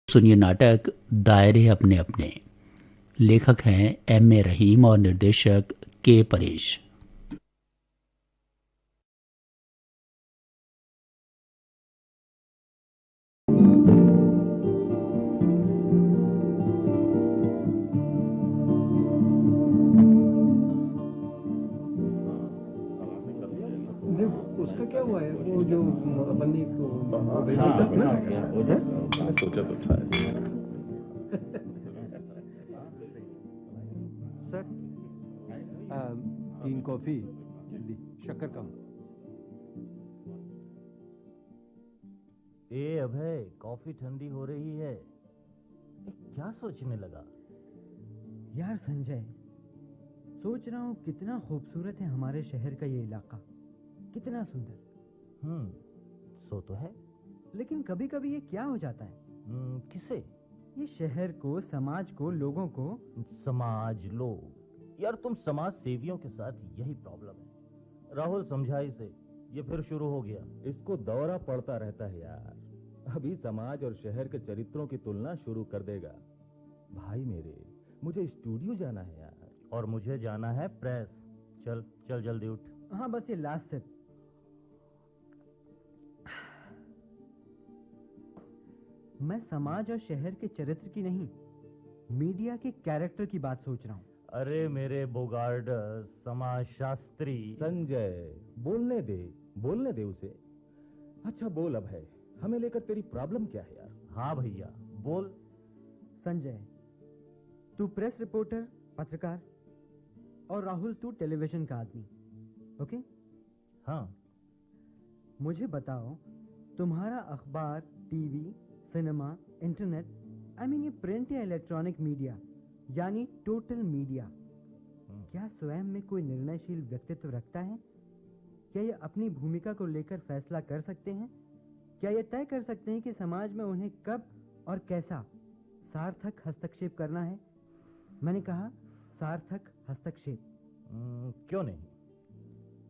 सुनिए नाटक दायरे अपने अपने। लेखक हैं M.A. रहीम और निर्देशक के परेश। उसका क्या हुआ है वो जो अपन ने मैंने सोचा तो था सर 3 कॉफी जल्दी, शक्कर कम। ए अभय, कॉफी ठंडी हो रही है। क्या सोचने लगा? यार संजय, सोच रहा हूँ कितना खूबसूरत है हमारे शहर का ये इलाका, कितना सुंदर। सो तो है, लेकिन कभी कभी ये क्या हो जाता है? किसे? ये शहर को, समाज को, लोगों को। समाज, लोग। यार तुम समाज सेवियों के साथ यही प्रॉब्लम है। राहुल समझा इसे, ये फिर शुरू हो गया। इसको दौरा पड़ता रहता है यार। अभी समाज और शहर के चरित्रों की तुलना शुरू कर देगा। भाई मेरे, मुझे स्टूडियो जाना है यार। और मुझे जाना है प्रेस। चल चल जल्दी उठ। हाँ, बस ये लास्ट सिप। मैं समाज और शहर के चरित्र की नहीं, मीडिया के कैरेक्टर की बात सोच रहा हूँ। अरे मेरे बोगार्ड समाज शास्त्री। संजय, बोलने दे उसे। अच्छा बोल अब है, हमें लेकर तेरी प्रॉब्लम क्या है यार? हाँ भैया बोल। संजय, तू प्रेस रिपोर्टर, पत्रकार, और राहुल तू टेलीविजन का आदमी। ओके? हाँ। मुझे बताओ, तुम्हारा अखबार, टीवी, सिनेमा, इंटरनेट, ये प्रिंट या इलेक्ट्रॉनिक मीडिया, यानी टोटल मीडिया, क्या स्वयं में कोई निर्णयशील व्यक्तित्व रखता है? क्या ये अपनी भूमिका को लेकर फैसला कर सकते हैं? क्या ये तय कर सकते हैं कि समाज में उन्हें कब और कैसा सार्थक हस्तक्षेप करना है? मैंने कहा सार्थक हस्तक्षेप। क्यों नहीं?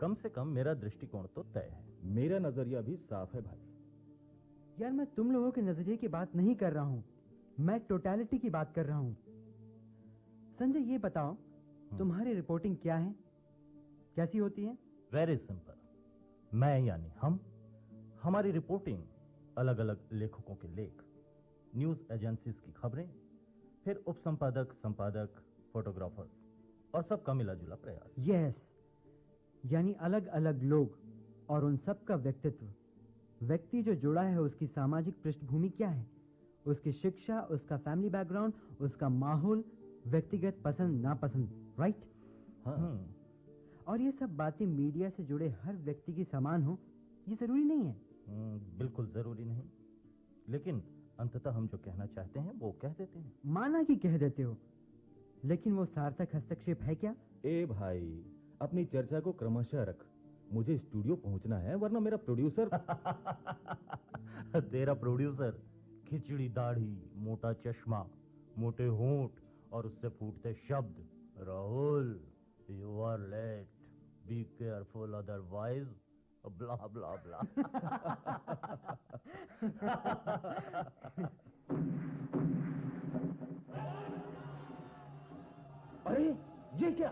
कम से कम मेरा दृष्टिकोण तो तय है। मेरा नजरिया भी साफ है भाई। यार मैं तुम लोगों के नजरिए की बात नहीं कर रहा हूं, मैं टोटलिटी की बात कर रहा हूं। संजय ये बताओ, तुम्हारी रिपोर्टिंग क्या है, कैसी होती है? Very simple. मैं यानी हमारी रिपोर्टिंग अलग अलग लेखकों के लेख, न्यूज एजेंसीज की खबरें, फिर उप संपादक, संपादक, फोटोग्राफर्स और सबका मिला जुला प्रयास। यस, यानी अलग अलग लोग और उन सब का व्यक्तित्व। व्यक्ति जो जुड़ा है उसकी सामाजिक पृष्ठभूमि क्या है, उसकी शिक्षा, उसका फैमिली बैकग्राउंड, उसका माहौल, व्यक्तिगत पसंद नापसंद, राइट? हाँ। और ये सब बातें मीडिया से जुड़े हर व्यक्ति की समान हो, ये जरूरी नहीं है। बिल्कुल जरूरी नहीं, लेकिन अंततः हम जो कहना चाहते हैं वो कह देते हैं। माना कि कह देते हो, लेकिन वो सार्थक हस्तक्षेप है क्या? ए भाई, अपनी चर्चा को क्रमशः रख। मुझे स्टूडियो पहुंचना है, वरना मेरा प्रोड्यूसर तेरा प्रोड्यूसर खिचड़ी दाढ़ी, मोटा चश्मा, मोटे होंठ और उससे फूटते शब्द, Rahul you are late, be careful otherwise blah blah blah. अरे ये क्या?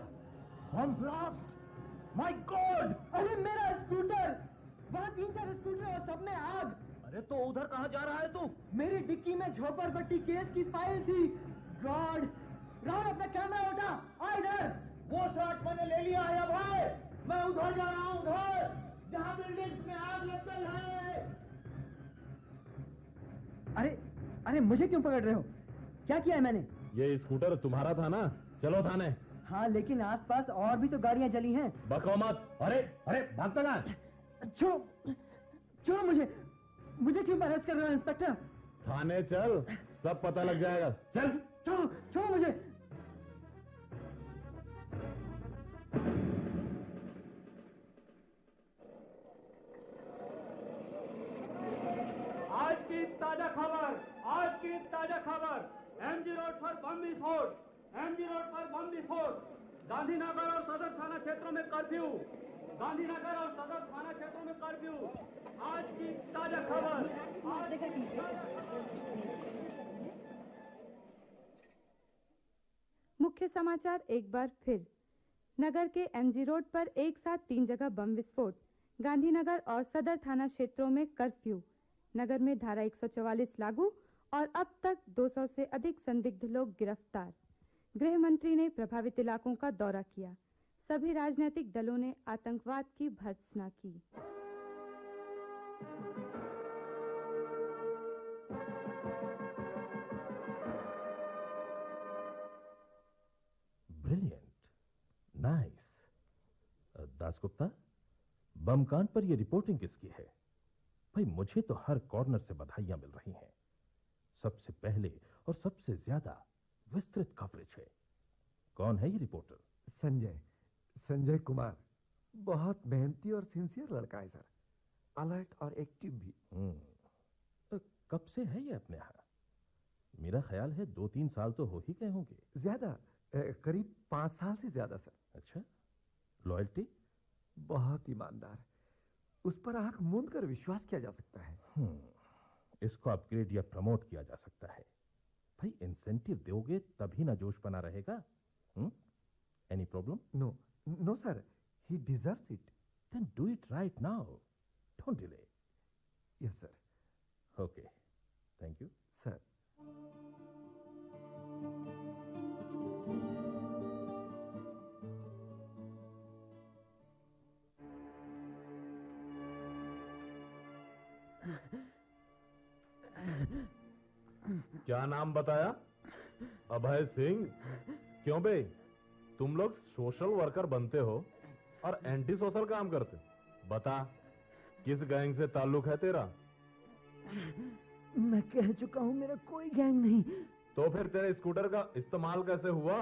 Bomb blast! My God! अरे मेरा स्कूटर! वहाँ 3-4 स्कूटर और सब में आग! अरे तो उधर कहाँ जा रहा है तू? मेरी डिक्की में झोपड़पट्टी केस की फाइल थी। गॉड! राहुल अपना कैमरा उठा, आ इधर। वो शॉट मैंने ले लिया है भाई। मैं उधर जा रहा हूँ, उधर जहाँ बिल्डिंग्स में आग लग गई है। अरे मुझे क्यों पकड़ रहे हो? क्या किया है मैंने? ये स्कूटर तुम्हारा था ना? चलो थाने। हाँ, लेकिन आसपास और भी तो गाड़ियां जली हैं। बको मत। अरे भागता ना। छोड़ो मुझे क्यों अरेस्ट कर रहे हो इंस्पेक्टर? थाने चल, सब पता लग जाएगा। चल। छोड़ो मुझे। आज की ताजा खबर, एमजी रोड पर बम विस्फोट, गांधीनगर और सदर थाना क्षेत्रों में कर्फ्यू। आज की ताजा खबर। मुख्य समाचार एक बार फिर। नगर के एमजी रोड पर एक साथ 3 जगह बम विस्फोट। गांधीनगर और सदर थाना क्षेत्रों में कर्फ्यू। नगर में धारा 144 लागू और अब तक 200 से अधिक संदिग्ध लोग गिरफ्तार। गृह मंत्री ने प्रभावित इलाकों का दौरा किया। सभी राजनीतिक दलों ने आतंकवाद की भर्त्सना की। Brilliant, nice. दासगुप्ता, बम कांड पर यह रिपोर्टिंग किसकी है? भाई, मुझे तो हर कॉर्नर से बधाइयां मिल रही हैं। सबसे पहले और सबसे ज्यादा विस्तृत कवरेज है। कौन है ये रिपोर्टर? संजय कुमार। बहुत मेहनती और सिंसियर लड़का है सर, अलर्ट और एक्टिव भी। कब से है ये अपने यहाँ? मेरा ख्याल है 2-3 साल तो हो ही गए होंगे। ज्यादा, करीब 5 साल से ज्यादा सर। अच्छा, लॉयल्टी? बहुत ईमानदार, उस पर आंख मूंद कर विश्वास किया जा सकता है। इसको अपग्रेड या प्रमोट किया जा सकता है। भाई, इंसेंटिव दोगे तभी ना जोश बना रहेगा। Any problem? No sir, he deserves it. Then do it right now, don't delay. Yes sir. Okay, thank you sir. क्या नाम बताया? अभय सिंह। क्यों बे, तुम लोग सोशल वर्कर बनते हो और एंटी सोशल काम करते। बता, किस गैंग से ताल्लुक है तेरा? मैं कह चुका हूं, मेरा कोई गैंग नहीं। तो फिर तेरे स्कूटर का इस्तेमाल कैसे हुआ?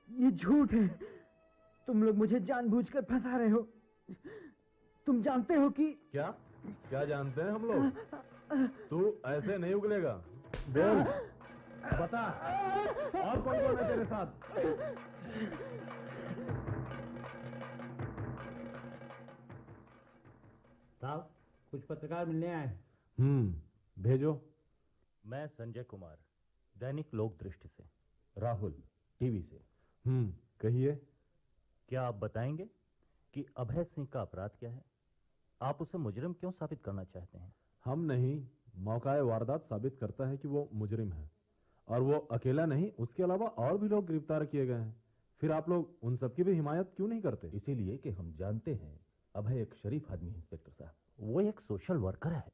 ये झूठ है। तुम लोग मुझे जानबूझकर फंसा रहे हो। तुम जानते हो कि क्या क्या जानते हैं हम लोग? तू ऐसे नहीं उगलेगा। बोल, बता, और कौन कौन है तेरे साथ? साहब, कुछ पत्रकार मिलने आए। भेजो। मैं संजय कुमार, दैनिक लोक दृष्टि से। राहुल, टीवी से। कहिए। क्या आप बताएंगे कि अभय सिंह का अपराध क्या है? आप उसे मुजरिम क्यों साबित करना चाहते हैं? हम नहीं, मौकाए वारदात साबित करता है कि वो मुजरिम है, और वो अकेला नहीं, उसके अलावा और भी लोग गिरफ्तार किए गए हैं। फिर आप लोग उन सबकी भी हिमायत क्यों नहीं करते? इसीलिए कि हम जानते हैं अभय एक शरीफ आदमी है इंस्पेक्टर साहब। वो एक सोशल वर्कर है,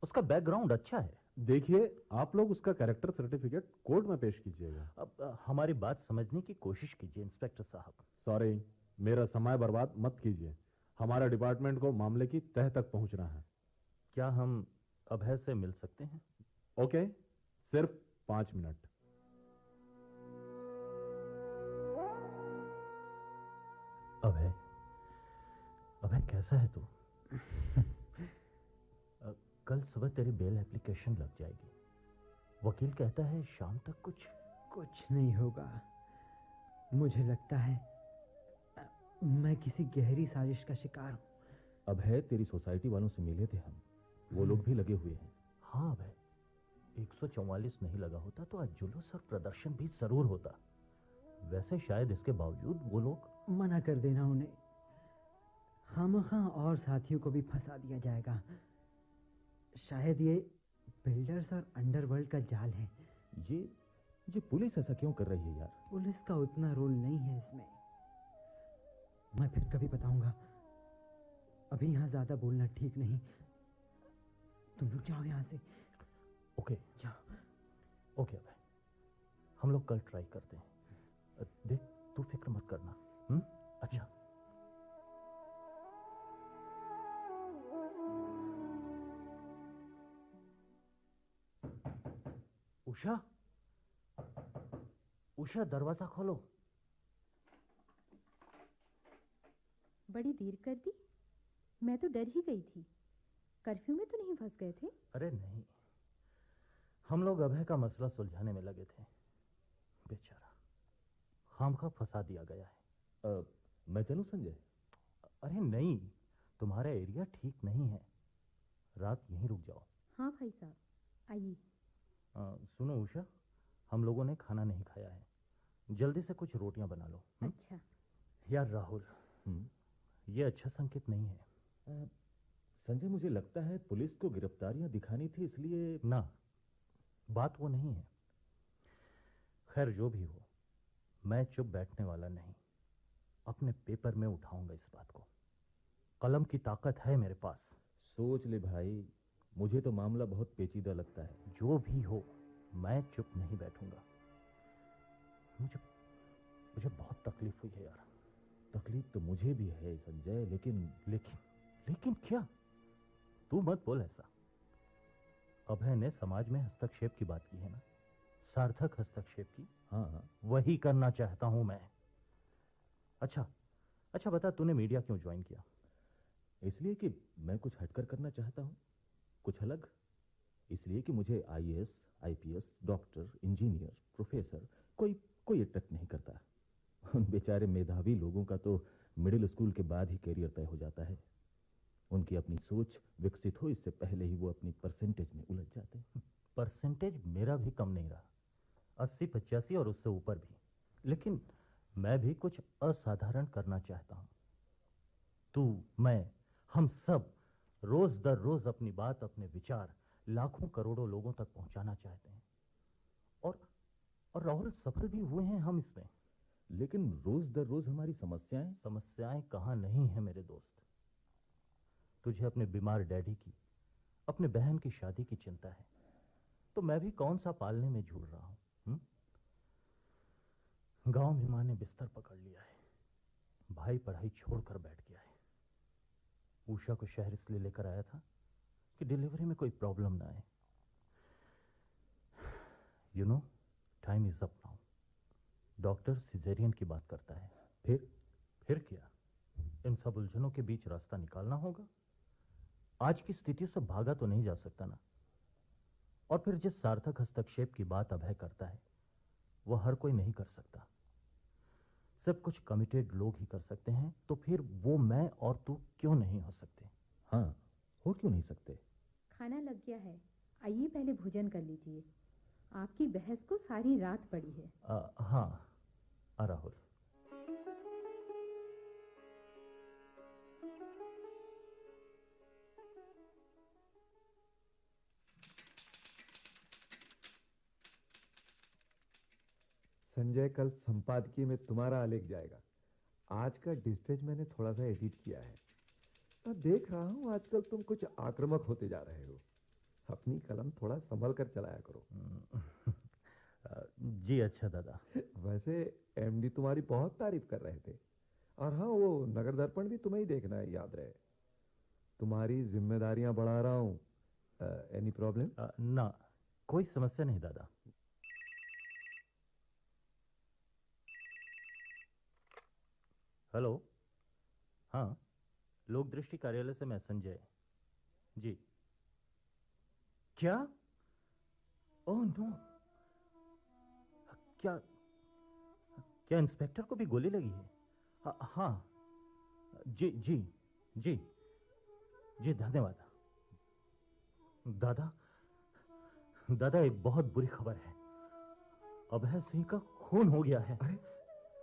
उसका बैकग्राउंड अच्छा है। देखिए, आप लोग उसका कैरेक्टर सर्टिफिकेट कोर्ट में पेश कीजिएगा। अब हमारी बात समझने की कोशिश कीजिए इंस्पेक्टर साहब। सॉरी, मेरा समय बर्बाद मत कीजिए। हमारे डिपार्टमेंट को मामले की तह तक पहुंचना है। क्या हम अभय से मिल सकते हैं? ओके, सिर्फ 5 मिनट। अभय, अभय कैसा है तू? कल सुबह तेरी बेल एप्लीकेशन लग जाएगी। वकील कहता है शाम तक कुछ नहीं होगा। मुझे लगता है मैं किसी गहरी साजिश का शिकार हूं। अभय, तेरी सोसाइटी वालों से मिले थे हम, वो लोग भी लगे हुए हैं। हाँ अभय, 144 नहीं लगा होता तो आज जुलूस और प्रदर्शन भी जरूर होता। वैसे शायद इसके बावजूद वो लोग। मना कर देना उन्हें, खामखा और साथियों को भी फंसा दिया जाएगा। शायद ये बिल्डर्स और अंडरवर्ल्ड का जाल है। ये पुलिस ऐसा क्यों कर रही है यार? पुलिस का उतना रोल नहीं है इसमें। मैं फिर कभी बताऊंगा, अभी यहाँ ज्यादा बोलना ठीक नहीं। तुम लोग जाओ यहाँ से। ओके जाओ। ओके अभय, हम लोग कल ट्राई करते हैं। देख, तू फिक्र मत करना। अच्छा। उषा, उषा, दरवाजा खोलो। बड़ी देर कर दी। मैं तो डर ही गई थी। कर्फ्यू में तो नहीं फंस गए थे? अरे नहीं, हम लोग अभय का मसला सुलझाने में लगे थे। बेचारा खामखा फंसा दिया गया है। मैं चलूं संजय? अरे नहीं, तुम्हारा एरिया ठीक नहीं है। रात यहीं रुक जाओ। हाँ भाई साहब, आइए। सुनो उषा, हम लोगों ने खाना नहीं खाया है। जल्दी से कुछ रोटियां बना लो। अच्छा। यार राहुल, ये अच्छा संकेत नहीं है। संजय, मुझे लगता है पुलिस को गिरफ्तारियां दिखानी थी, इसलिए। ना, बात वो नहीं है। खैर जो भी हो, मैं चुप बैठने वाला नहीं। अपने पेपर में उठाऊंगा इस बात को। कलम की ताकत है मेरे पास। सोच ले भाई, मुझे तो मामला बहुत पेचीदा लगता है। जो भी हो, मैं चुप नहीं बैठूंगा। मुझे मुझे बहुत तकलीफ हुई है यार। तकलीफ तो मुझे भी है संजय, लेकिन क्या? तू मत बोल ऐसा। अभय ने समाज में हस्तक्षेप की बात की है ना, सार्थक हस्तक्षेप की। हाँ, वही करना चाहता हूं मैं। अच्छा बता, तूने मीडिया क्यों ज्वाइन किया? इसलिए कि मैं कुछ हटकर करना चाहता हूँ, कुछ अलग। इसलिए कि मुझे IAS, IPS, doctor, engineer, professor कोई अट्रैक्ट नहीं करता। उन बेचारे मेधावी लोगों का तो मिडिल स्कूल के बाद ही करियर तय हो जाता है। उनकी अपनी सोच विकसित हो, इससे पहले ही वो अपनी परसेंटेज में उलझ जाते हैं। परसेंटेज मेरा भी कम नहीं रहा, 80-85 और उससे ऊपर भी। लेकिन मैं भी कुछ असाधारण करना चाहता हूं। तू, मैं, हम सब रोज दर रोज अपनी बात, अपने विचार लाखों करोड़ों लोगों तक पहुंचाना चाहते हैं। और राहुल, सफल भी हुए हैं हम इसमें। लेकिन रोज दर रोज हमारी समस्याएं कहां नहीं है मेरे दोस्त। तुझे अपने बीमार डैडी की, अपने बहन की शादी की चिंता है, तो मैं भी कौन सा पालने में झूल रहा हूं। गांव में मां ने बिस्तर पकड़ लिया है, भाई पढ़ाई छोड़कर बैठ गया है। उषा को शहर इसलिए लेकर आया था कि डिलीवरी में कोई प्रॉब्लम ना आए। You know, time is up now. Doctor caesarean की बात करता है। फिर क्या? इन सब उलझनों के बीच रास्ता निकालना होगा। आज की स्थिति से भागा तो नहीं जा सकता ना। और फिर जिस सार्थक हस्तक्षेप की बात अभय करता है, वह हर कोई नहीं कर सकता। सब कुछ कमिटेड लोग ही कर सकते हैं। तो फिर वो मैं और तू क्यों नहीं हो सकते? हाँ, हो क्यों नहीं सकते? खाना लग गया है, आइए पहले भोजन कर लीजिए। आपकी बहस को सारी रात पड़ी है। हाँ, राहुल। संजय, कल संपादकीय में तुम्हारा आलेख जाएगा। आज का डिस्पैच मैंने थोड़ा सा एडिट किया है। और देख रहा हूं आजकल तुम कुछ आक्रामक होते जा रहे हो। अपनी कलम थोड़ा संभल कर चलाया करो। जी अच्छा दादा। वैसे एमडी तुम्हारी बहुत तारीफ कर रहे थे। और हाँ, वो नगर दर्पण भी तुम्हें ही देखना है, याद रहे। तुम्हारी जिम्मेदारियां बढ़ा रहा हूं। Any problem? ना, कोई समस्या नहीं दादा। हेलो, हाँ, लोक दृष्टि कार्यालय से मैं संजय। जी। क्या? ओह नो, क्या इंस्पेक्टर को भी गोली लगी है? हाँ, जी, धन्यवाद। दादा एक बहुत बुरी खबर है। अभय सिंह का खून हो गया है। अरे,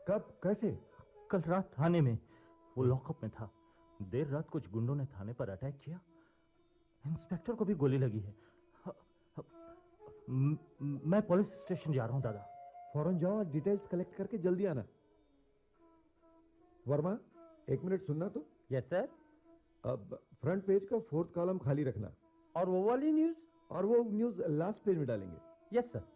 कब, कैसे? कल रात थाने में, वो लॉकअप में था। देर रात कुछ गुंडों ने थाने पर अटैक किया। इंस्पेक्टर को भी गोली लगी है। मैं पुलिस स्टेशन जा रहा हूं दादा। फौरन जाओ और डिटेल्स कलेक्ट करके जल्दी आना। वर्मा, 1 मिनट सुनना तो। Yes sir. अब फ्रंट पेज का 4th कॉलम खाली रखना। और वो वाली न्यूज? और वो न्यूज लास्ट पेज में डालेंगे। Yes sir.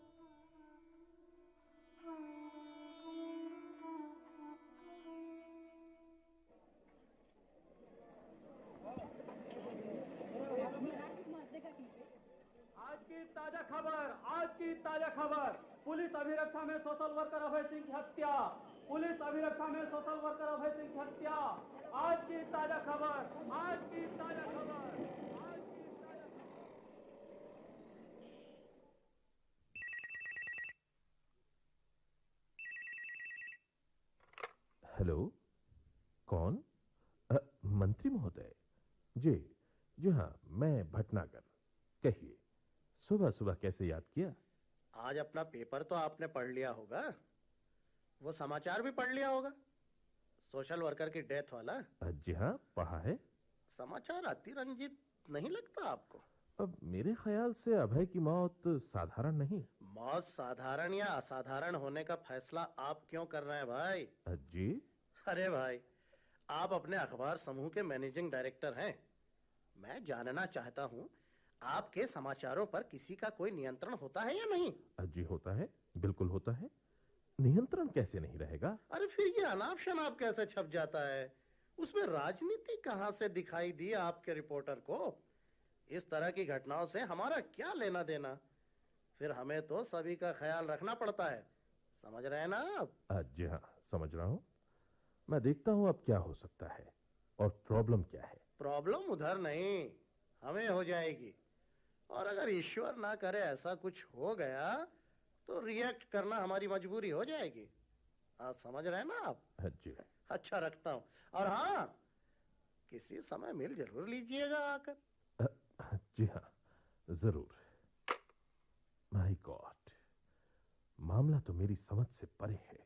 आज की ताजा खबर, पुलिस अभिरक्षा में सोशल वर्कर अभय सिंह की हत्या। पुलिस अभिरक्षा में सोशल वर्कर अभय सिंह की हत्या। आज की ताजा खबर, आज की ताजा खबर। हेलो, कौन? मंत्री महोदय। जी हाँ, मैं भटनागर। कहिए, सुबह सुबह कैसे याद किया? आज अपना पेपर तो आपने पढ़ लिया होगा। वो समाचार भी पढ़ लिया होगा, सोशल वर्कर की डेथ वाला। जी हाँ, पढ़ा है। समाचार अतिरंजित नहीं लगता आपको? अब मेरे ख्याल से अभय की मौत साधारण नहीं। मौत साधारण या असाधारण होने का फैसला आप क्यों कर रहे हैं भाई? जी? अरे भाई, आप अपने अखबार समूह के मैनेजिंग डायरेक्टर हैं। मैं जानना चाहता हूं, आपके समाचारों पर किसी का कोई नियंत्रण होता है या नहीं? जी होता है, बिल्कुल होता है। नियंत्रण कैसे नहीं रहेगा? अरे फिर ये अनाप शनाप कैसे छप जाता है? उसमें राजनीति कहां से दिखाई दी आपके रिपोर्टर को? इस तरह की घटनाओं से हमारा क्या लेना देना? फिर हमें तो सभी का ख्याल रखना पड़ता है, समझ रहे हैं ना आप? जी हाँ, समझ रहा हूँ। मैं देखता हूँ अब क्या हो सकता है और प्रॉब्लम क्या है। प्रॉब्लम उधर नहीं, हमें हो जाएगी। और अगर ईश्वर ना करे ऐसा कुछ हो गया तो रिएक्ट करना हमारी मजबूरी हो जाएगी। आप समझ रहे हैं ना आप? जी। अच्छा, रखता हूँ। और हाँ, किसी समय मिल जरूर लीजिएगा आकर। जी हाँ, जरूर। माय गॉड, मामला तो मेरी समझ से परे है।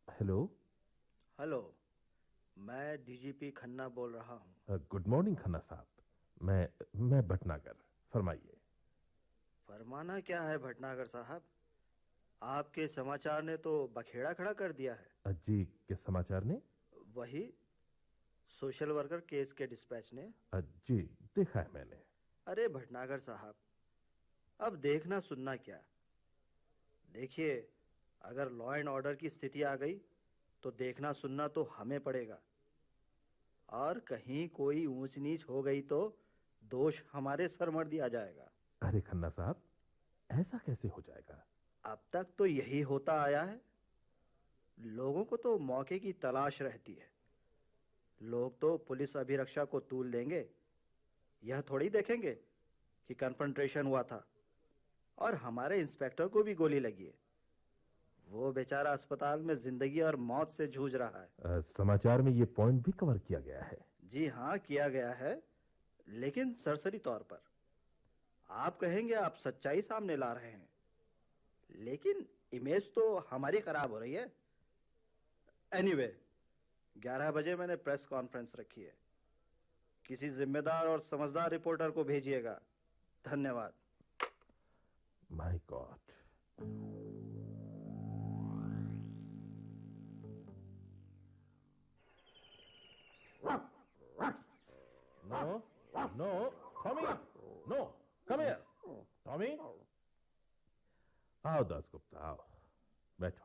हेलो। हेलो, मैं डीजीपी खन्ना बोल रहा हूँ। गुड मॉर्निंग खन्ना साहब। मैं भटनागर। फरमाइए। फरमाना क्या है भटनागर साहब? आपके समाचार ने तो बखेड़ा खड़ा कर दिया है। जी, किस समाचार ने? वही सोशल वर्कर केस के डिस्पैच ने। जी, देखा है मैंने। अरे भटनागर साहब, अब देखना सुनना क्या? देखिए, अगर लॉ एंड ऑर्डर की स्थिति आ गई तो देखना सुनना तो हमें पड़ेगा, और कहीं कोई ऊंच नीच हो गई तो दोष हमारे सर मर दिया जाएगा। अरे खन्ना साहब, ऐसा कैसे हो जाएगा? अब तक तो यही होता आया है। लोगों को तो मौके की तलाश रहती है। लोग तो पुलिस अभिरक्षा को तूल देंगे, यह थोड़ी देखेंगे कि कन्फ्रंटेशन हुआ था और हमारे इंस्पेक्टर को भी गोली लगी है। वो बेचारा अस्पताल में जिंदगी और मौत से जूझ रहा है। समाचार में ये पॉइंट भी कवर किया गया है। जी हाँ, किया गया है, लेकिन सरसरी तौर पर। आप कहेंगे आप सच्चाई सामने ला रहे हैं, लेकिन इमेज तो हमारी खराब हो रही है। एनीवे, 11 बजे मैंने प्रेस कॉन्फ्रेंस रखी है। किसी जिम्मेदार और समझदार रिपोर्टर को भेजिएगा। धन्यवाद। My god. No no, Tommy, no, come here. Tommy, आओ दासगुप्ता, आओ, बैठो।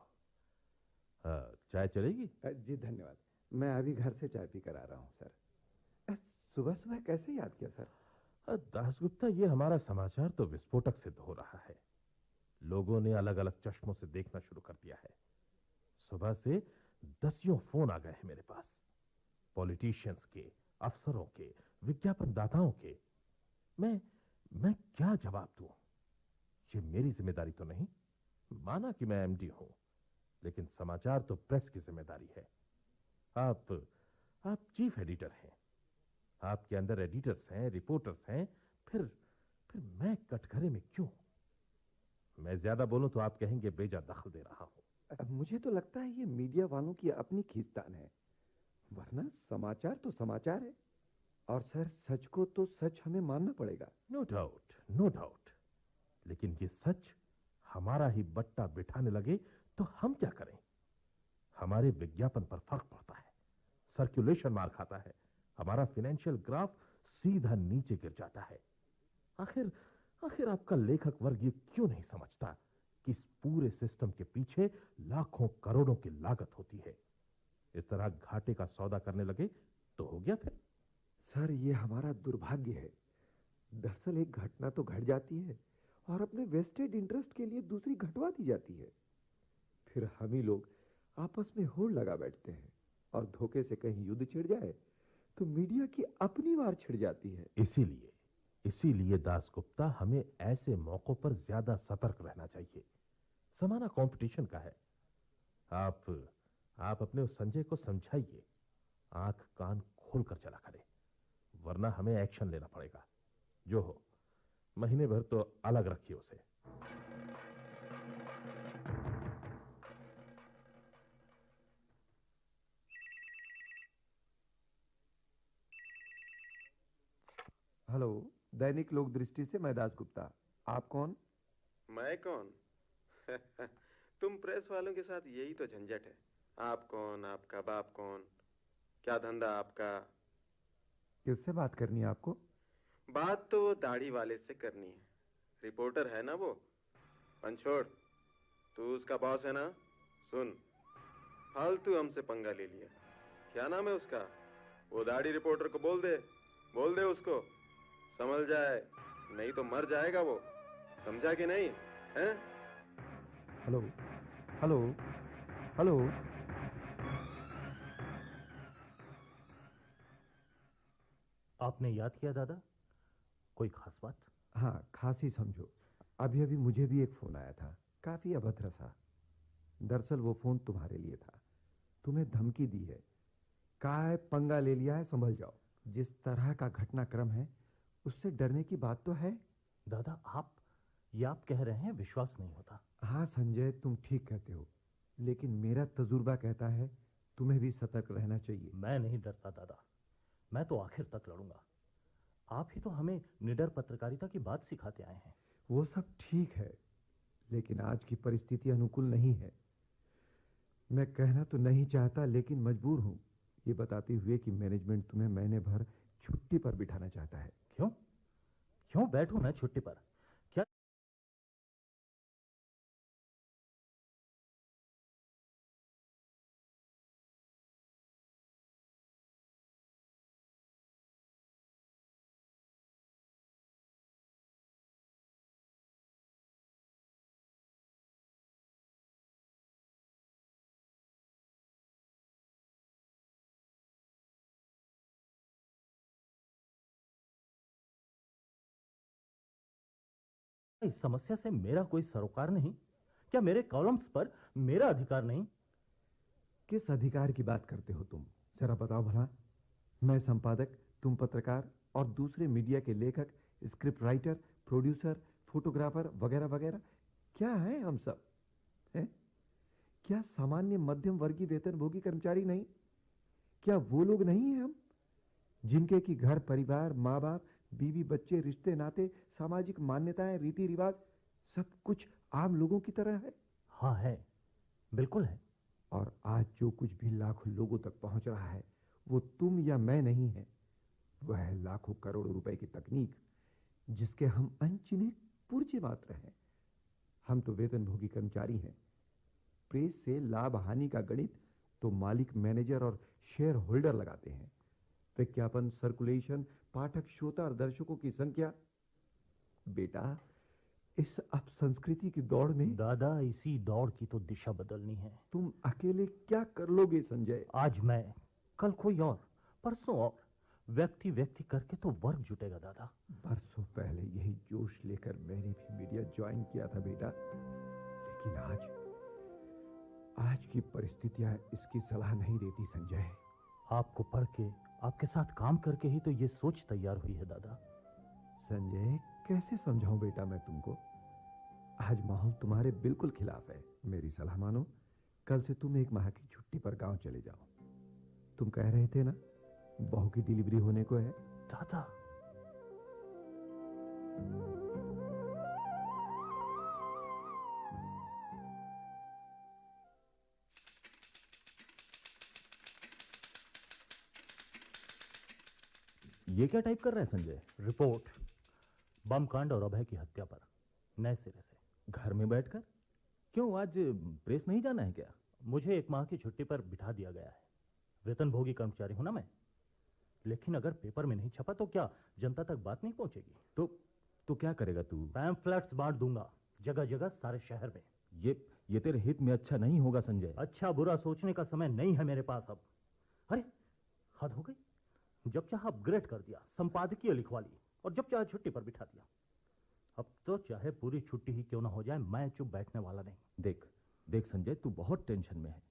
चाय चलेगी? जी धन्यवाद, मैं अभी घर से चाय पी कर आ रहा हूँ सर। सुबह सुबह कैसे याद किया सर? दासगुप्ता, ये हमारा समाचार तो विस्फोटक सिद्ध हो रहा है। लोगों ने अलग अलग चश्मों से देखना शुरू कर दिया है। सुबह से दसियों फोन आ गए हैं मेरे पास, पॉलिटिशियंस के, अफसरों के, विज्ञापन दाताओं के। मैं क्या जवाब दूं? ये मेरी जिम्मेदारी तो नहीं। माना कि मैं एमडी हूं, लेकिन समाचार तो प्रेस की जिम्मेदारी है। आप चीफ एडिटर हैं, आपके अंदर एडिटर्स हैं, रिपोर्टर्स हैं, फिर मैं कटघरे में क्यों? मैं ज्यादा बोलूं तो आप कहेंगे बेजा दखल दे रहा हूं। मुझे तो लगता है ये मीडिया वालों की अपनी खींचतान है, वरना समाचार तो समाचार है। और सर, सच को तो सच हमें मानना पड़ेगा। No doubt, no doubt. लेकिन ये सच हमारा ही बट्टा बिठाने लगे तो हम क्या करें? हमारे विज्ञापन पर फर्क पड़ता है, सर्कुलेशन मार खाता है, हमारा फाइनेंशियल ग्राफ सीधा नीचे गिर जाता है। आखिर आपका लेखक वर्ग ये क्यों नहीं समझता कि इस पूरे सिस्टम के पीछे लाखों करोड़ों की लागत होती है? इस तरह घाटे का सौदा करने लगे तो हो गया फिर। सर, ये हमारा दुर्भाग्य है। दरअसल एक घटना तो घट जाती है और अपने वेस्टेड इंटरेस्ट के लिए दूसरी घटवा दी जाती है। फिर हम ही लोग आपस में होड़ लगा बैठते हैं, और धोखे से कहीं युद्ध छिड़ जाए तो मीडिया की अपनी वार छिड़ जाती है। इसीलिए दासगुप्ता, हमें ऐसे मौकों पर ज्यादा सतर्क रहना चाहिए। जमाना कंपटीशन का है। आप अपने उस संजय को समझाइए, आंख कान खोल कर चला करे, वरना हमें एक्शन लेना पड़ेगा। जो हो, महीने भर तो अलग रखिए उसे। हेलो, दैनिक लोक दृष्टि से मैं दास गुप्ता। आप कौन? मैं कौन? तुम प्रेस वालों के साथ यही तो झंझट है। आप कौन, आपका बाप कौन, क्या धंधा आपका? किससे बात करनी है आपको? बात तो वो दाढ़ी वाले से करनी है। रिपोर्टर है ना वो। पंछोड़, तू उसका बॉस है ना? सुन, फालतू हमसे पंगा ले लिया। क्या नाम है उसका? वो दाढ़ी रिपोर्टर को बोल दे उसको, संभल जाए, नहीं तो मर जाएगा वो। समझा कि नहीं है? Hello hello hello. आपने याद किया दादा? कोई खास बात? हाँ, खास ही समझो। अभी अभी मुझे भी एक फोन आया था, काफी अभद्र सा। दरअसल वो फोन तुम्हारे लिए था। तुम्हें धमकी दी है, कहा है पंगा ले लिया है, संभल जाओ। जिस तरह का घटनाक्रम है उससे डरने की बात तो है। दादा आप कह रहे हैं, विश्वास नहीं होता। हाँ संजय, तुम ठीक कहते हो, लेकिन मेरा तजुर्बा कहता है तुम्हें भी सतर्क रहना चाहिए। मैं नहीं डरता दादा, मैं तो आखिर तक लड़ूंगा। आप ही तो हमें निडर पत्रकारिता की बात सिखाते आए हैं। वो सब ठीक है, लेकिन आज की परिस्थिति अनुकूल नहीं है। मैं कहना तो नहीं चाहता, लेकिन मजबूर हूं, ये बताते हुए कि मैनेजमेंट तुम्हें महीने भर छुट्टी पर बिठाना चाहता है। क्यों बैठूं मैं छुट्टी पर? क्या इस समस्या से मेरा कोई सरोकार नहीं? क्या मेरे कॉलम्स पर मेरा अधिकार नहीं? किस अधिकार की बात करते हो तुम? जरा बताओ भला। मैं संपादक, तुम पत्रकार, और दूसरे मीडिया के लेखक, स्क्रिप्ट राइटर, प्रोड्यूसर, फोटोग्राफर वगैरह वगैरह, क्या है हम सब? हैं? क्या सामान्य मध्यम वर्गीय वेतनभोगी कर्मचारी नहीं? क्या वो लोग नहीं हैं हम, जिनके की घर परिवार, माँ बाप, बीवी बच्चे, रिश्ते नाते, सामाजिक मान्यताएं, रीति रिवाज सब कुछ आम लोगों की तरह है? हाँ है, बिल्कुल है। और आज जो कुछ भी लाखों लोगों तक पहुंच रहा है वो तुम या मैं नहीं है, वह है लाखों करोड़ों रुपए की तकनीक, जिसके हम अनचिन्हे पुर्जे मात्र हैं। हम तो वेतनभोगी कर्मचारी हैं। प्रेस से लाभ हानि का गणित तो मालिक, मैनेजर और शेयर होल्डर लगाते हैं। विज्ञापन, सर्कुलेशन, पाठक, श्रोता और दर्शकों की संख्या। बेटा, इस अपसंस्कृति की दौड़ में दादा, इसी दौड़ की तो दिशा बदलनी है। तुम अकेले क्या कर लोगे संजय? आज मैं, कल कोई और, परसों और, व्यक्ति व्यक्ति करके तो वर्ग जुटेगा दादा। बरसों पहले यही जोश लेकर मैंने भी मीडिया ज्वाइन किया था बेटा, लेकिन आज की परिस्थितियां इसकी सलाह नहीं देती संजय। आपको पढ़ के, आपके साथ काम करके ही तो ये सोच तैयार हुई है दादा। संजय, कैसे समझाऊं बेटा मैं तुमको? आज माहौल तुम्हारे बिल्कुल खिलाफ है। मेरी सलाह मानो, कल से तुम एक माह की छुट्टी पर गांव चले जाओ। तुम कह रहे थे ना, बहू की डिलीवरी होने को है। दादा, ये क्या टाइप कर रहा है संजय? रिपोर्ट, बम कांड और अभय की हत्या पर, नए सिरे से। घर में बैठकर? क्यों, आज प्रेस नहीं जाना है क्या? मुझे एक माह की छुट्टी पर बिठा दिया गया है। वेतनभोगी कर्मचारी हूं ना मैं, लेकिन अगर पेपर में नहीं छपा तो क्या जनता तक बात नहीं पहुंचेगी? तो क्या करेगा तू? पैम्फलेट्स बांट दूंगा जगह जगह सारे शहर में। ये तेरे हित में अच्छा नहीं होगा संजय। अच्छा बुरा सोचने का समय नहीं है मेरे पास अब। अरे हद हो गई, जब चाहे अपग्रेड कर दिया, संपादकीय लिखवा ली, और जब चाहे छुट्टी पर बिठा दिया। अब तो चाहे पूरी छुट्टी ही क्यों ना हो जाए, मैं चुप बैठने वाला नहीं। देख संजय, तू बहुत टेंशन में है।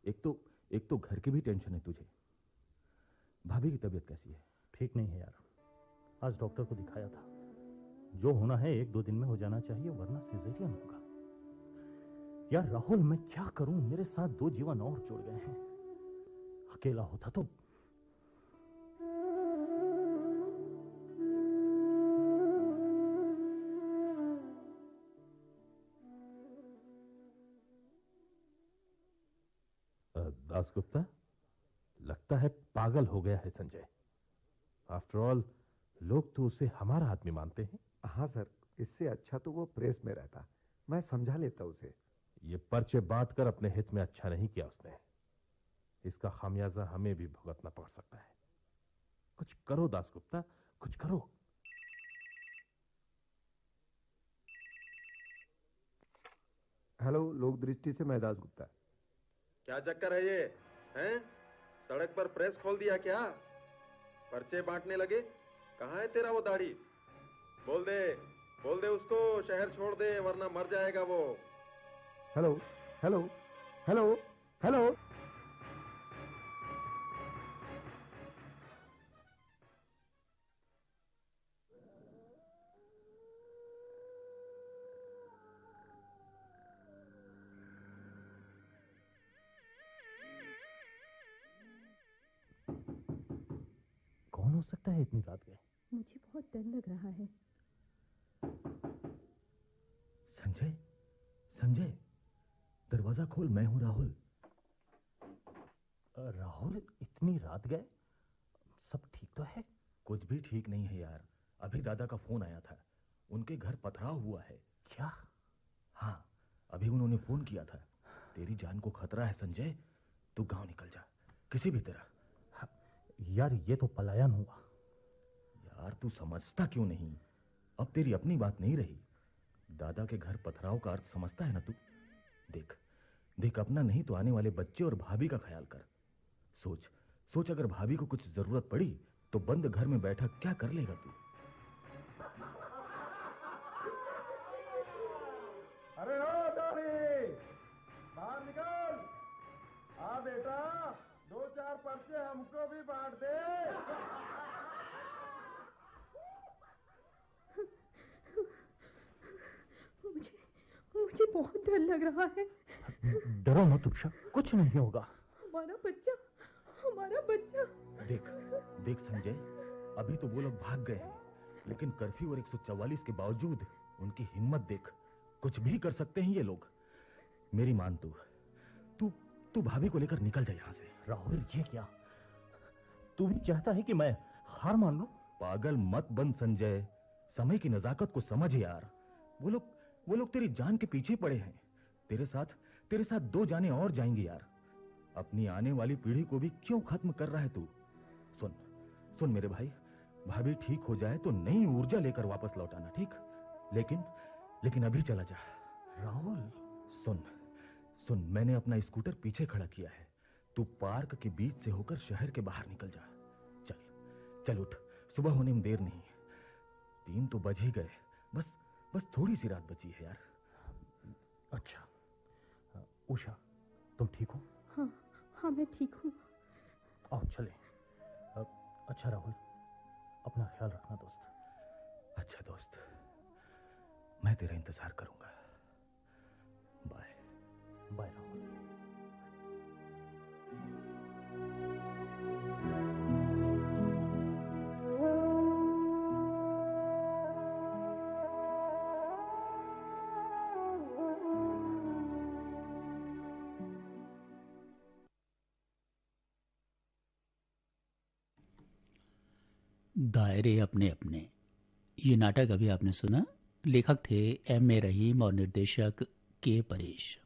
एक तो घर की भी टेंशन है तुझे। भाभी की तबीयत कैसी है? ठीक नहीं है यार, आज डॉक्टर को दिखाया था। जो होना है 1-2 दिन में हो जाना चाहिए, वरना सिजेरियन होगा। यार राहुल, मैं क्या करूं? मेरे साथ 2 जीवन और जुड़ गए हैं। अकेला होता तो दासगुप्ता, लगता है पागल हो गया है संजय। आफ्टर ऑल लोग तो उसे हमारा आदमी मानते हैं। हाँ सर, इससे अच्छा तो वो प्रेस में रहता, मैं समझा लेता उसे। ये पर्चे बांट कर अपने हित में अच्छा नहीं किया उसने। इसका खामियाजा हमें भी भुगतना पड़ सकता है। कुछ करो दासगुप्ता, कुछ करो। हेलो, लोक दृष्टि से मैं दासगुप्ता। क्या चक्कर है ये? हैं? सड़क पर प्रेस खोल दिया क्या? पर्चे बांटने लगे? कहाँ है तेरा वो दाढ़ी? बोल दे उसको शहर छोड़ दे, वरना मर जाएगा वो। Hello hello hello hello. कौन हो सकता है इतनी रात गए? मुझे बहुत डर लग रहा है। संजय, संजय, दरवाजा खोल, मैं हूं राहुल। राहुल, इतनी रात गए? सब ठीक तो है? कुछ भी ठीक नहीं है यार। अभी दादा का फोन आया था, उनके घर पथराव हुआ है। क्या? हाँ, अभी उन्होंने फोन किया था। तेरी जान को खतरा है संजय, तू गांव निकल जा किसी भी तरह। यार ये तो पलायन हुआ। यार तू समझता क्यों नहीं? अब तेरी अपनी बात नहीं रही। दादा के घर पथराव का अर्थ समझता है ना तू? देख देख, अपना नहीं तो आने वाले बच्चे और भाभी का ख्याल कर। सोच सोच, अगर भाभी को कुछ जरूरत पड़ी तो बंद घर में बैठा क्या कर लेगा तू? अरे ओ दाढ़ी, बाहर निकल। आ बेटा, 2-4 पर्चे हमको भी बांट दे। मुझे बहुत डर लग रहा है। डरो मत उषा, कुछ नहीं होगा। हमारा बच्चा, हमारा बच्चा। देख देख संजय, अभी तो वो लोग भाग गए हैं, लेकिन कर्फ्यू और 144 के बावजूद उनकी हिम्मत देख। कुछ भी कर सकते हैं ये लोग। मेरी मान तू भाभी को लेकर निकल जा यहाँ से। राहुल, ये क्या? तू भी चाहता है कि मैं हार मान लूं? पागल मत बन संजय, समय की नजाकत को समझ यार। वो लोग तेरी जान के पीछे पड़े हैं। तेरे साथ 2 जाने और जाएंगे यार। अपनी आने वाली पीढ़ी को भी क्यों खत्म कर रहा है तू? सुन मेरे भाई, भाभी ठीक हो जाए तो नई ऊर्जा लेकर वापस लौट आना, ठीक? लेकिन अभी चला जा। राहुल, सुन, मैंने अपना स्कूटर पीछे खड़ा किया है। तू पार्क के बीच से होकर शहर के बाहर निकल जा। चल उठ, सुबह होने में देर नहीं। 3 तो बज ही गए। बस थोड़ी सी रात बची है यार। अच्छा उषा, तुम ठीक हो? हाँ मैं ठीक हूँ। आओ चले। अच्छा राहुल, अपना ख्याल रखना दोस्त। अच्छा दोस्त, मैं तेरा इंतजार करूंगा। Bye bye Rahul. दायरे अपने अपने, ये नाटक अभी आपने सुना। लेखक थे M.A. रहीम और निर्देशक K. परेश।